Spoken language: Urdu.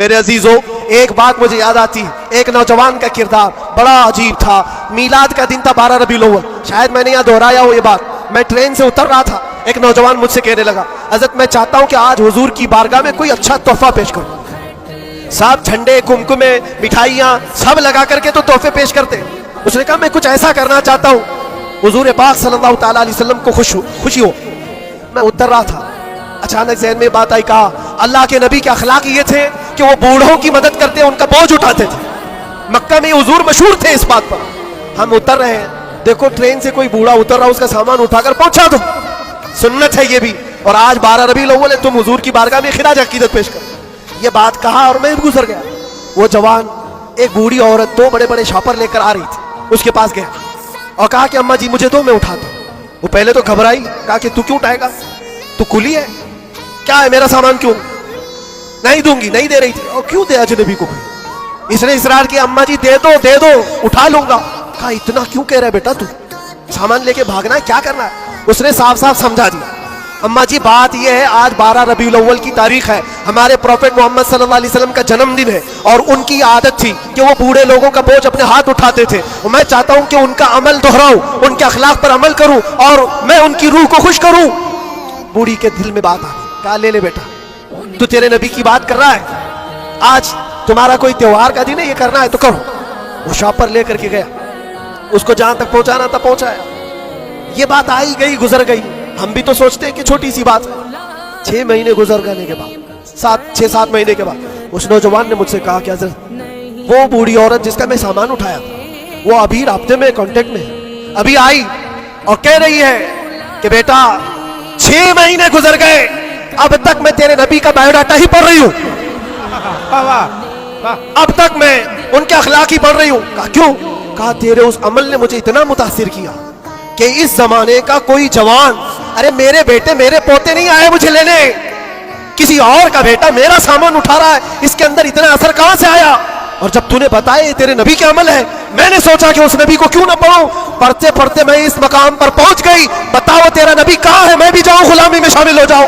میرے عزیزوں، ایک بات مجھے یاد آتی ہے، ایک نوجوان کا کردار بڑا عجیب تھا۔ میلاد کا دن تھا 12 ربیع الاول، شاید میں نے یہاں دہرایا ہو یہ بات۔ میں ٹرین سے اتر رہا تھا، ایک نوجوان مجھ سے کہنے لگا، حضرت میں چاہتا ہوں کہ آج حضور کی بارگاہ میں کوئی اچھا تحفہ پیش کروں۔ سب جھنڈے، کمکمے، مٹھائیاں سب لگا کر کے تو تحفے پیش کرتے۔ اس نے کہا میں کچھ ایسا کرنا چاہتا ہوں حضور پاک صلی اللہ تعالیٰ علیہ وسلم کو خوشی ہو۔ میں اتر رہا تھا، اچانک ذہن میں بات آئی، کہا اللہ کے نبی کے اخلاق یہ تھے کہ وہ بوڑھوں کی مدد کرتے، ان کا بوجھ اٹھاتے تھے۔ مکہ میں حضور مشہور تھے اس بات پر۔ ہم اتر رہے ہیں، دیکھو ٹرین سے کوئی بوڑھا اتر رہا، اس کا سامان اٹھا کر پہنچا دو، سنت ہے یہ بھی۔ اور آج 12 ربیع الاول ہے، تم حضور کی بارگاہ میں خراج عقیدت پیش کر۔ یہ بات کہا اور میں بھی گزر گیا۔ وہ جوان ایک بوڑھی عورت 2 بڑے بڑے شاپر لے کر آ رہی تھی، اس کے پاس گیا اور کہا کہ اماں جی مجھے دو، میں اٹھاتا ہوں۔ وہ پہلے تو گھبرائی، کہا کہ تو کیوں اٹھائے گا، تو کلی ہے کیا ہے، میرا سامان کیوں؟ نہیں دوں گی، نہیں دے رہی تھی۔ اور کیوں دے اجنبی کو؟ اس نے اصرار کیا، اماں جی دے دو دے دو، اٹھا لوں گا۔ کہا اتنا کیوں کہہ رہا ہے بیٹا، تو سامان لے کے بھاگنا ہے، کیا کرنا ہے؟ اس نے صاف صاف سمجھا دیا، اماں جی بات یہ ہے آج 12 ربیع الاول کی تاریخ ہے، ہمارے پروفیٹ محمد صلی اللہ علیہ وسلم کا جنم دن ہے، اور ان کی عادت تھی کہ وہ بوڑھے لوگوں کا بوجھ اپنے ہاتھ اٹھاتے تھے۔ میں چاہتا ہوں کہ ان کا عمل دہراؤں، ان کے اخلاق پر عمل کروں اور میں ان کی روح کو خوش کروں۔ بوڑھی کے دل میں بات آ گئی، کہا لے لے بیٹا، تو تیرے نبی کی بات کر رہا ہے، آج تمہارا کوئی تہوار کا دن ہے، یہ کرنا ہے تو کرو۔ وہ شاپ پر لے کر کے گیا، اس کو جہاں تک پہنچانا تھا پہنچایا۔ یہ بات آئی گئی، گزر گئی۔ ہم بھی تو سوچتے ہیں کہ چھوٹی سی بات ہے۔ 6 مہینے گزر گنے کے بعد، 6-7 مہینے کے بعد اس نوجوان نے مجھ سے کہا کہ حضرت وہ بوڑھی عورت جس کا میں سامان اٹھایا تھا، وہ ابھی رابطے میں، کانٹیکٹ میں ہے، ابھی آئی اور کہہ رہی ہے کہ بیٹا 6 مہینے گزر گئے، اب تک میں تیرے نبی کا بایو ڈاٹا ہی پڑھ رہی ہوں، اب تک میں ان کے اخلاق ہی پڑھ رہی ہوں۔ کہا کیوں؟ کہا تیرے اس عمل نے مجھے اتنا متاثر کیا کہ اس زمانے کا کوئی جوان، ارے میرے بیٹے میرے پوتے نہیں آئے مجھے لینے، کسی اور کا بیٹا میرا سامان اٹھا رہا ہے، اس کے اندر اتنا اثر کہاں سے آیا؟ اور جب تو نے بتایا یہ تیرے نبی کے عمل ہے، میں نے سوچا کہ اس نبی کو کیوں نہ پڑھوں۔ پڑھتے پڑھتے میں اس مقام پر پہنچ گئی، بتاؤ تیرا نبی کہاں ہے، میں بھی جاؤں غلامی میں شامل ہو جاؤں۔